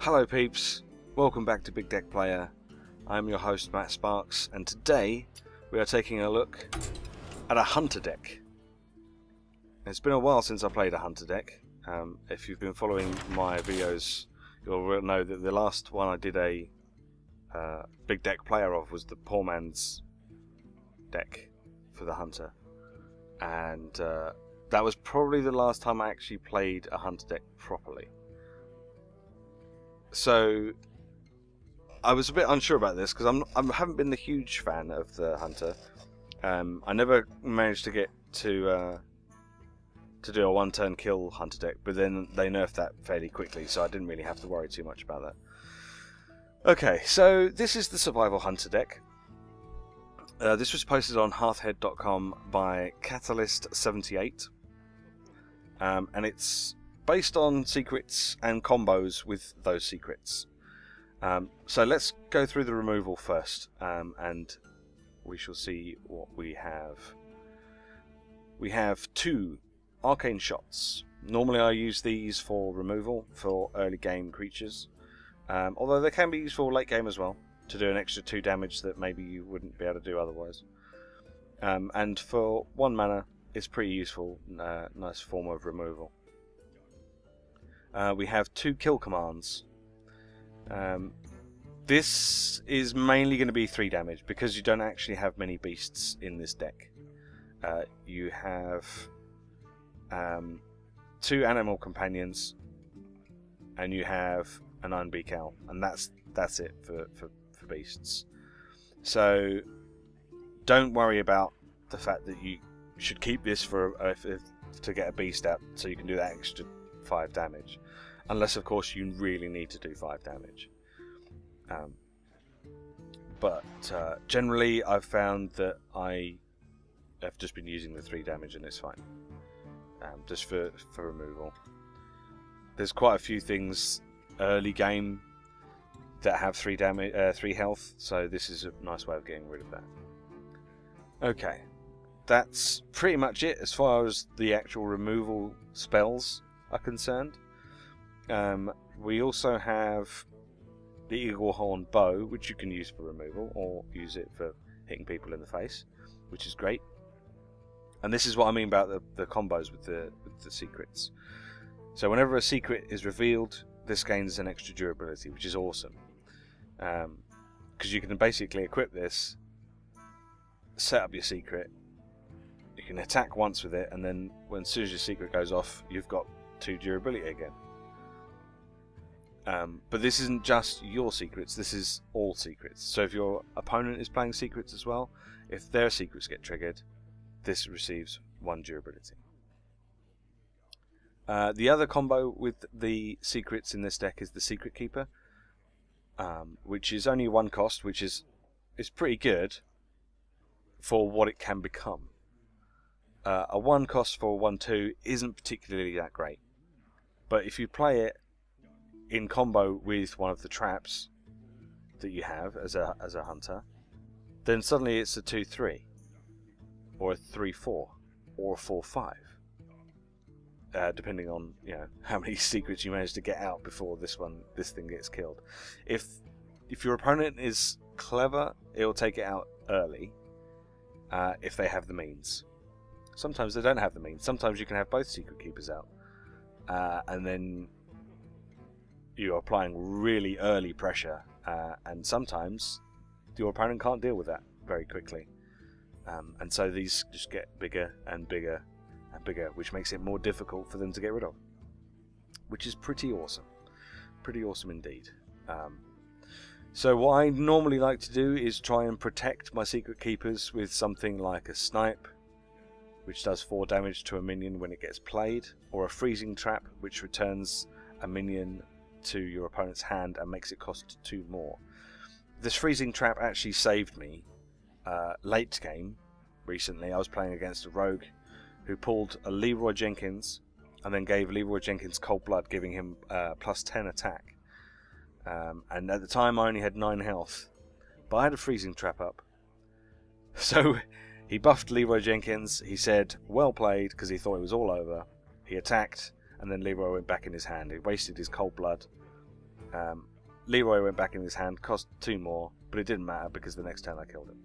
Hello peeps, welcome back to Big Deck Playa. I'm your host Matt Sparks, and today we are taking a look at a hunter deck. It's been a while since I played a hunter deck. If you've been following my videos, you'll know that the last one I did a Big Deck Playa of was the poor man's deck for the hunter, and that was probably the last time I actually played a hunter deck properly. So I was a bit unsure about this because I haven't been the huge fan of the hunter. I never managed to get to do a one-turn kill hunter deck, but then they nerfed that fairly quickly, so I didn't really have to worry too much about that. Okay, so this is the survival hunter deck. This was posted on hearthhead.com by Catalyst78, and it's based on secrets and combos with those secrets. So let's go through the removal first, and we shall see what we have. We have 2 arcane shots. Normally I use these for removal for early game creatures, although they can be used for late game as well, to do an extra 2 damage that maybe you wouldn't be able to do otherwise. And for 1 mana, it's pretty useful, nice form of removal. We have 2 kill commands. This is mainly going to be 3 damage because you don't actually have many beasts in this deck. You have 2 animal companions, and you have an unbeak owl, and that's it for beasts. So don't worry about the fact that you should keep this for to get a beast out, so you can do that extra 5 damage, unless of course you really need to do 5 damage. But generally I've found that I have just been using the 3 damage and it's fine, just for removal. There's quite a few things early game that have 3 damage, 3 health, so this is a nice way of getting rid of that. Okay, that's pretty much it as far as the actual removal spells are concerned. We also have the Eagle Horn Bow, which you can use for removal or use it for hitting people in the face, which is great. And this is what I mean about the combos with the secrets. So whenever a secret is revealed, this gains an extra durability, which is awesome. Because you can basically equip this, set up your secret, you can attack once with it, and then as soon as your secret goes off, you've got 2 durability again. But this isn't just your secrets, this is all secrets. So if your opponent is playing secrets as well, if their secrets get triggered, this receives 1 durability. The other combo with the secrets in this deck is the Secret Keeper, which is only 1 cost, which is pretty good for what it can become. A 1 cost for 1/2 isn't particularly that great, but if you play it in combo with one of the traps that you have as a hunter, then suddenly it's a 2/3, or a 3/4, or a 4/5, depending on how many secrets you manage to get out before this thing gets killed. If your opponent is clever, it'll take it out early, if they have the means. Sometimes they don't have the means. Sometimes you can have both Secret Keepers out, and then you're applying really early pressure, and sometimes your opponent can't deal with that very quickly, and so these just get bigger and bigger and bigger, which makes it more difficult for them to get rid of, which is pretty awesome indeed. So what I normally like to do is try and protect my Secret Keepers with something like a Snipe, which does 4 damage to a minion when it gets played, or a Freezing Trap, which returns a minion to your opponent's hand and makes it cost 2 more. This Freezing Trap actually saved me late game recently. I was playing against a rogue who pulled a Leroy Jenkins and then gave Leroy Jenkins Cold Blood, giving him plus 10 attack. And at the time I only had 9 health, but I had a Freezing Trap up. So he buffed Leroy Jenkins, he said well played because he thought it was all over. He attacked, and then Leroy went back in his hand. He wasted his Cold Blood, Leroy went back in his hand, cost 2 more, but it didn't matter because the next turn I killed him.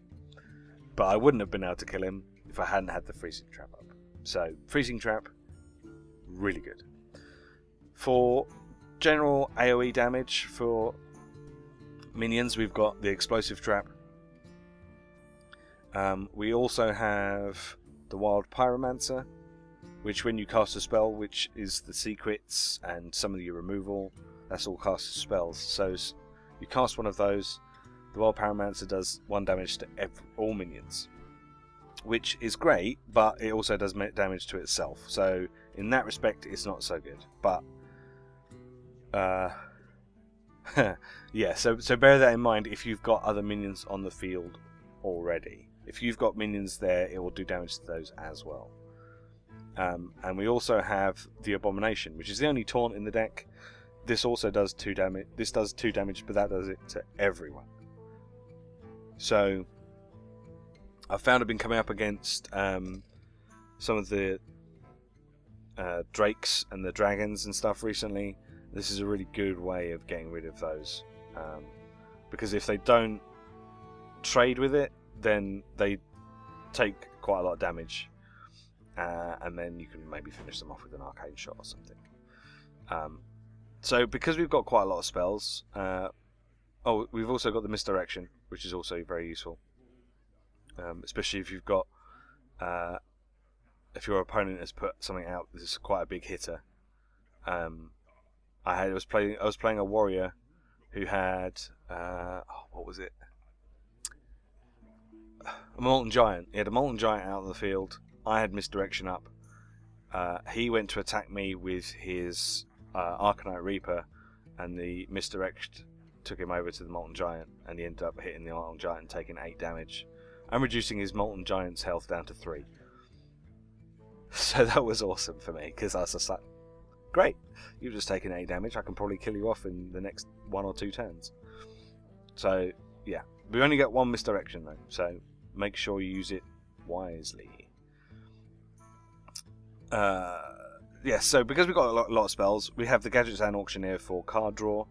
But I wouldn't have been able to kill him if I hadn't had the freezing trap up. So freezing trap, really good. For general AoE damage for minions, we've got the explosive trap. We also have the Wild Pyromancer, which when you cast a spell, which is the secrets and some of your removal, that's all cast as spells. So you cast one of those, the Wild Pyromancer does 1 damage to all minions, which is great, but it also does damage to itself. So in that respect, it's not so good. But yeah, so bear that in mind if you've got other minions on the field already. If you've got minions there, it will do damage to those as well. And we also have the Abomination, which is the only taunt in the deck. This also does 2 damage. This does 2 damage, but that does it to everyone. So I've found I've been coming up against some of the drakes and the dragons and stuff recently. This is a really good way of getting rid of those, because if they don't trade with it, then they take quite a lot of damage, and then you can maybe finish them off with an arcane shot or something. So because we've got quite a lot of spells, we've also got the misdirection, which is also very useful, especially if you've got if your opponent has put something out. This is quite a big hitter. I was playing a warrior who had what was it? A Molten Giant. He had a Molten Giant out on the field. I had misdirection up. He went to attack me with his Arcanite Reaper, and the misdirect took him over to the Molten Giant, and he ended up hitting the Molten Giant and taking 8 damage. I'm reducing his Molten Giant's health down to 3. So that was awesome for me, because I was just like, great, you've just taken 8 damage, I can probably kill you off in the next 1 or 2 turns. So yeah, we only get 1 misdirection though, so make sure you use it wisely. Yeah, so because we've got a lot of spells, we have the Gadgets and Auctioneer for card draw.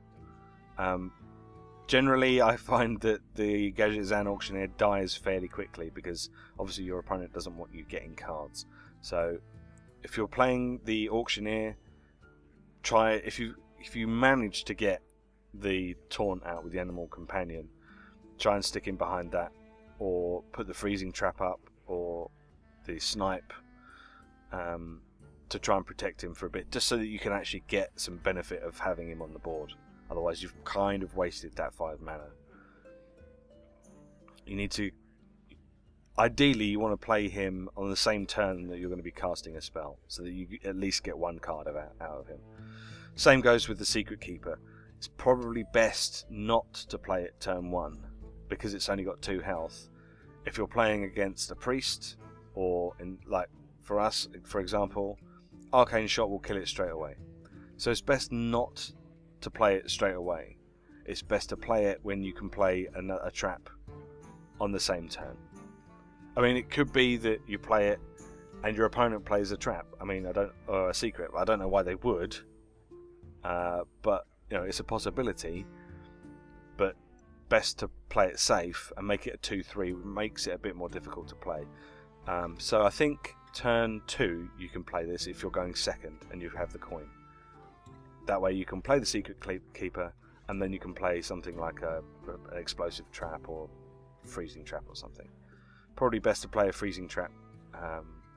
Generally, I find that the Gadgets and Auctioneer dies fairly quickly because obviously your opponent doesn't want you getting cards. So if you're playing the Auctioneer, try if you manage to get the taunt out with the Animal Companion, try and stick him behind that, or put the freezing trap up, or the snipe, to try and protect him for a bit, just so that you can actually get some benefit of having him on the board. Otherwise you've kind of wasted that 5 mana. You need to, ideally you want to play him on the same turn that you're going to be casting a spell, so that you at least get 1 card out of him. Same goes with the Secret Keeper. It's probably best not to play it turn 1, because it's only got 2 health. If you're playing against a priest, or in, like for us, for example, Arcane Shot will kill it straight away. So it's best not to play it straight away. It's best to play it when you can play a trap on the same turn. I mean, it could be that you play it and your opponent plays a trap. I mean, or a secret. I don't know why they would, but you know, it's a possibility. But best to play it safe and make it a 2/3 makes it a bit more difficult to play. So I think turn 2 you can play this if you're going second and you have the coin. That way you can play the Secret Keeper, and then you can play something like an explosive trap or freezing trap or something. Probably best to play a freezing trap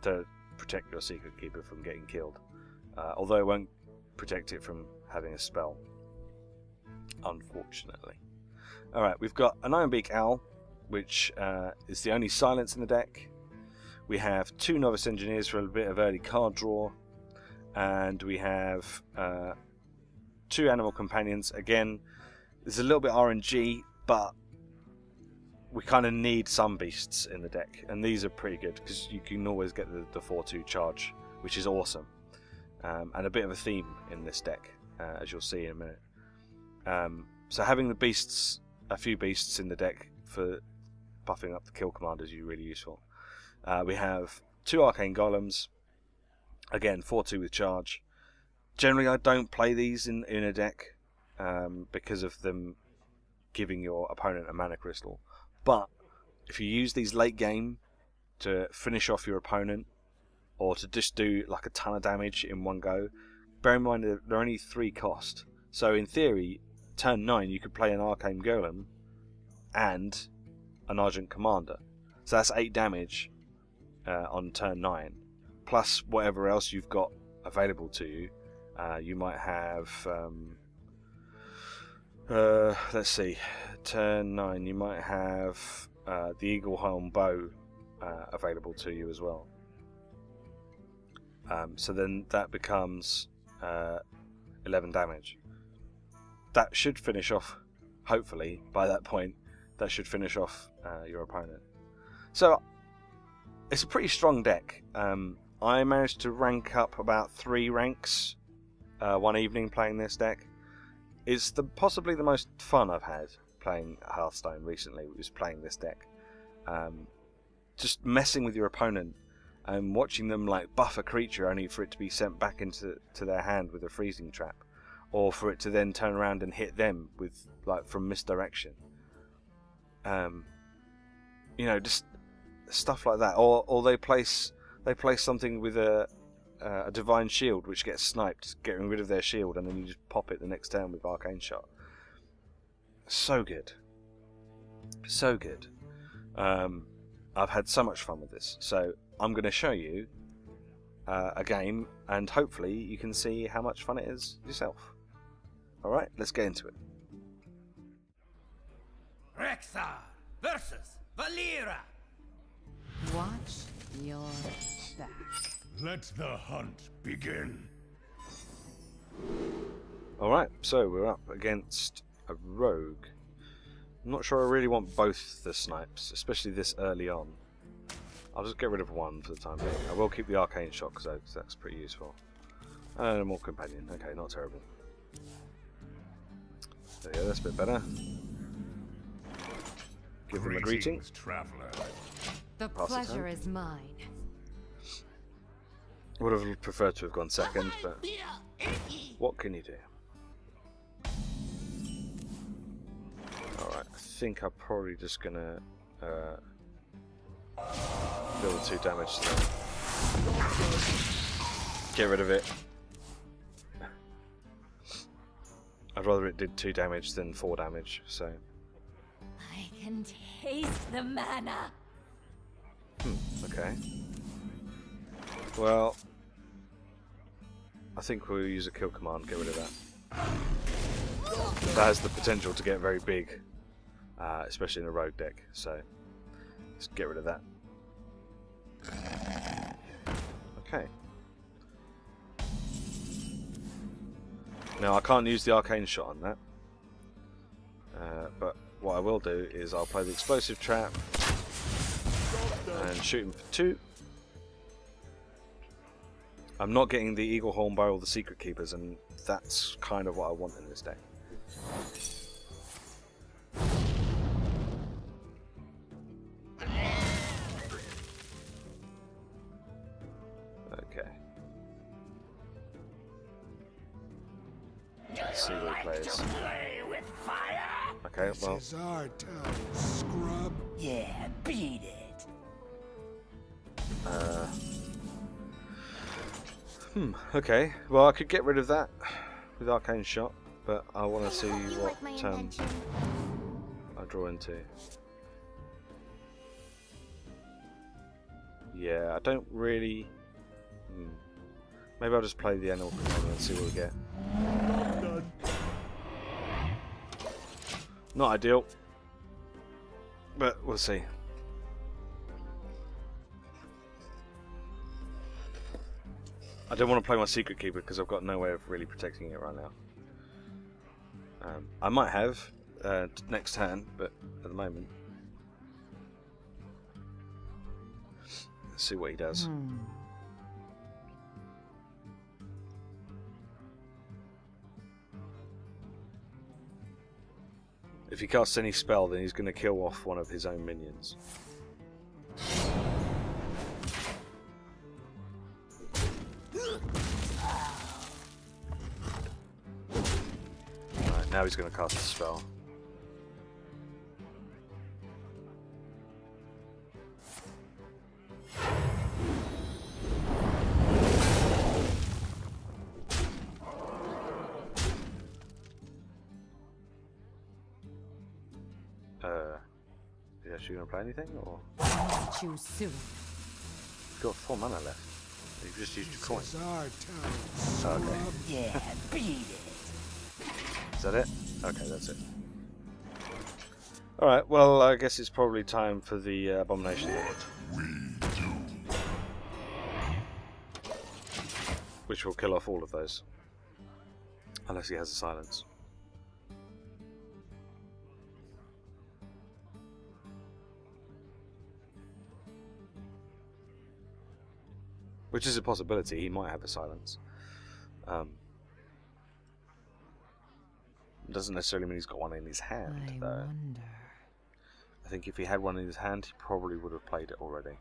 to protect your Secret Keeper from getting killed, although it won't protect it from having a spell, unfortunately. Alright, we've got an Ironbeak Owl, which is the only silence in the deck. We have 2 Novice Engineers for a bit of early card draw, and we have 2 Animal Companions. Again, there's a little bit RNG, but we kind of need some beasts in the deck, and these are pretty good because you can always get the 4/2 charge, which is awesome, and a bit of a theme in this deck, as you'll see in a minute. So having the beasts, a few beasts in the deck for buffing up the kill commanders, is really useful. We have 2 Arcane Golems, again 4/2 with charge. Generally I don't play these in a deck, because of them giving your opponent a mana crystal. But if you use these late game to finish off your opponent, or to just do like a ton of damage in one go, bear in mind that they're only 3 cost. So in theory, turn 9 you could play an Arcane Golem and an Argent Commander. So that's 8 damage on turn 9, plus whatever else you've got available to you. You might have, let's see, turn 9 you might have the Eaglehelm Bow available to you as well. So then that becomes 11 damage. That should finish off, hopefully, by that point, that should finish off your opponent. So, it's a pretty strong deck. I managed to rank up about 3 ranks one evening playing this deck. It's possibly the most fun I've had playing Hearthstone recently, was playing this deck. Just messing with your opponent and watching them like buff a creature only for it to be sent back into their hand with a freezing trap, or for it to then turn around and hit them with like from misdirection. You know, just stuff like that. Or they place something with a divine shield which gets sniped, getting rid of their shield, and then you just pop it the next turn with arcane shot. So good, so good. I've had so much fun with this, so I'm going to show you a game, and hopefully you can see how much fun it is yourself. Alright, let's get into it. Rexar versus Valera. Watch your back. Let the hunt begin. Alright, so we're up against a rogue. I'm not sure I really want both the snipes, especially this early on. I'll just get rid of one for the time being. I will keep the arcane shot because that's pretty useful. And a more companion. Okay, not terrible. There you go, that's a bit better. Give them a greeting. Traveler. The pleasure is mine. Would have preferred to have gone second, but what can you do? Alright, I think I'm probably just gonna deal with 2 damage to them. Get rid of it. I'd rather it did 2 damage than 4 damage, so. I can taste the mana. Okay. Well, I think we'll use a kill command, get rid of that. That has the potential to get very big, especially in a rogue deck, so let's get rid of that. Okay. Now I can't use the arcane shot on that, but what I will do is I'll play the explosive trap and shoot him for 2. I'm not getting the Eaglehorn Bow or the Secret Keepers, and that's kind of what I want in this deck. Okay. Let's see what he plays. Okay, well. This is our town, scrub. Yeah, beat it. Okay. Well, I could get rid of that with Arcane Shot, but I want to see what I draw into. Yeah, I don't really. Maybe I'll just play the Animal Companion and see what we get. Not ideal, but we'll see. I don't want to play my Secret Keeper because I've got no way of really protecting it right now. I might have next turn, but at the moment, let's see what he does. If he casts any spell, then he's going to kill off one of his own minions. Now Now he's going to cast a spell. Is he actually going to play anything, or? Choose soon. You've got 4 mana left. You've just used your coin. This is our town, Oh, okay. scrub. Yeah, beat it. Is that it? Okay, that's it. Alright, well, I guess it's probably time for the Abomination Lord. Which will kill off all of those. Unless he has a silence. Which is a possibility, he might have a silence. Doesn't necessarily mean he's got one in his hand, I though. wonder. I think if he had one in his hand, he probably would have played it already.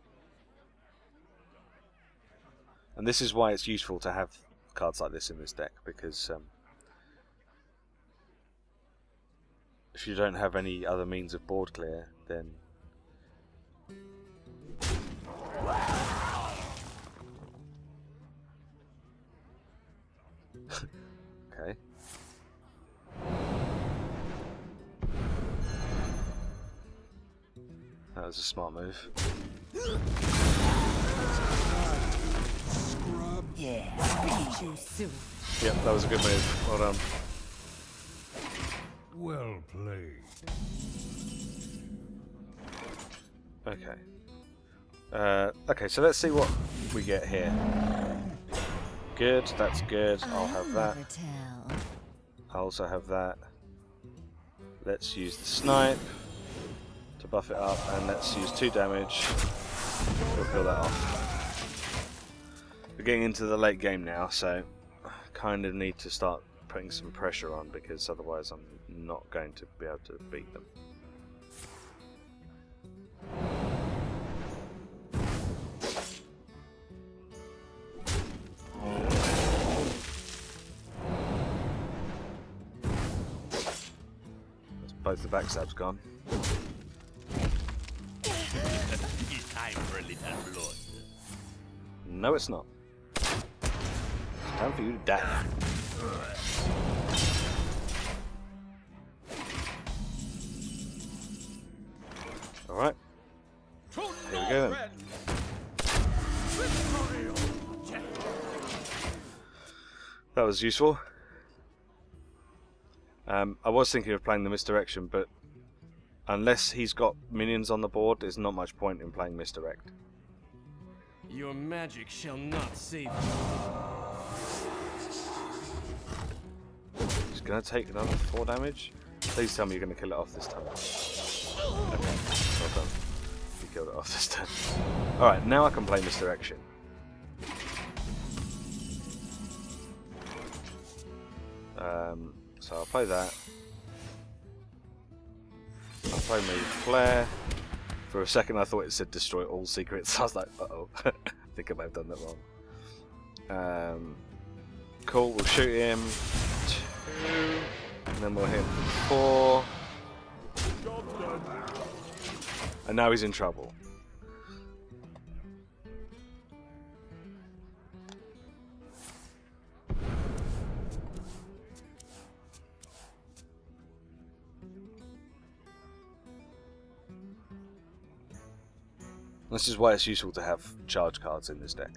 And this is why it's useful to have cards like this in this deck, because if you don't have any other means of board clear, then okay. That was a smart move. Scrub. Yeah, beat Choose soon. Yep, that was a good move. Well done. Well played. Okay. Okay, so let's see what we get here. Good, that's good. I'll have that. never tell. I'll also have that. Let's use the snipe to buff it up, and let's use 2 damage. We'll kill that off. We're getting into the late game now, so I kind of need to start putting some pressure on, because otherwise I'm not going to be able to beat them. Both the backstabs gone. It's time for a little blood. No, it's not. It's time for you to die. Alright. Here we go then. That was useful. I was thinking of playing the misdirection, but unless he's got minions on the board, there's not much point in playing misdirect. Your magic shall not save you. He's gonna take another 4 damage. Please tell me you're gonna kill it off this time. Okay, well done. You killed it off this time. Alright, now I can play misdirection. So I'll play that. I'll play my flare. For a second I thought it said destroy all secrets. I was like, uh-oh. I think I may have done that wrong. Cool, we'll shoot him. 2. And then we'll hit 4. And now he's in trouble. This is why it's useful to have charge cards in this deck.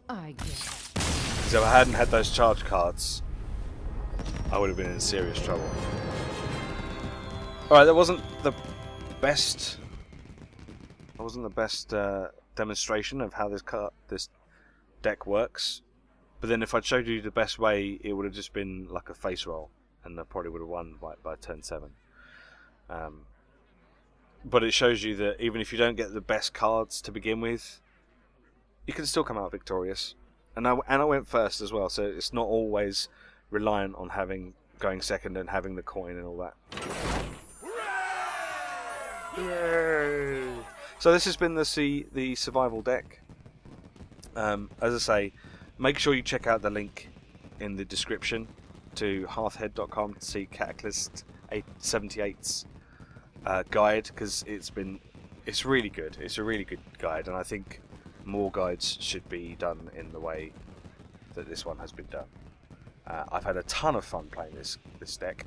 I guess. Because if I hadn't had those charge cards, I would have been in serious trouble. Alright, that wasn't the best. That wasn't the best demonstration of how this deck works. But then if I'd showed you the best way, it would have just been like a face roll, and I probably would have won by turn 7. But it shows you that even if you don't get the best cards to begin with, you can still come out victorious. And I went first as well, so it's not always reliant on going second and having the coin and all that. Yay! So this has been the survival deck. As I say, make sure you check out the link in the description. to hearthhead.com to see Cataclysm 78's guide, because it's really good. It's a really good guide, and I think more guides should be done in the way that this one has been done. I've had a ton of fun playing this deck,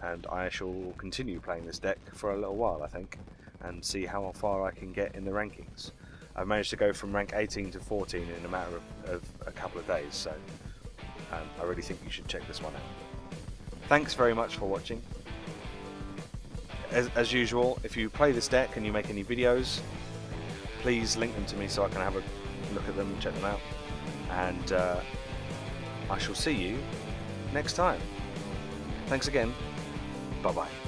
and I shall continue playing this deck for a little while, I think, and see how far I can get in the rankings. I've managed to go from rank 18 to 14 in a matter of a couple of days, so I really think you should check this one out. Thanks very much for watching. As usual, if you play this deck and you make any videos, please link them to me so I can have a look at them and check them out. And I shall see you next time. Thanks again. Bye bye.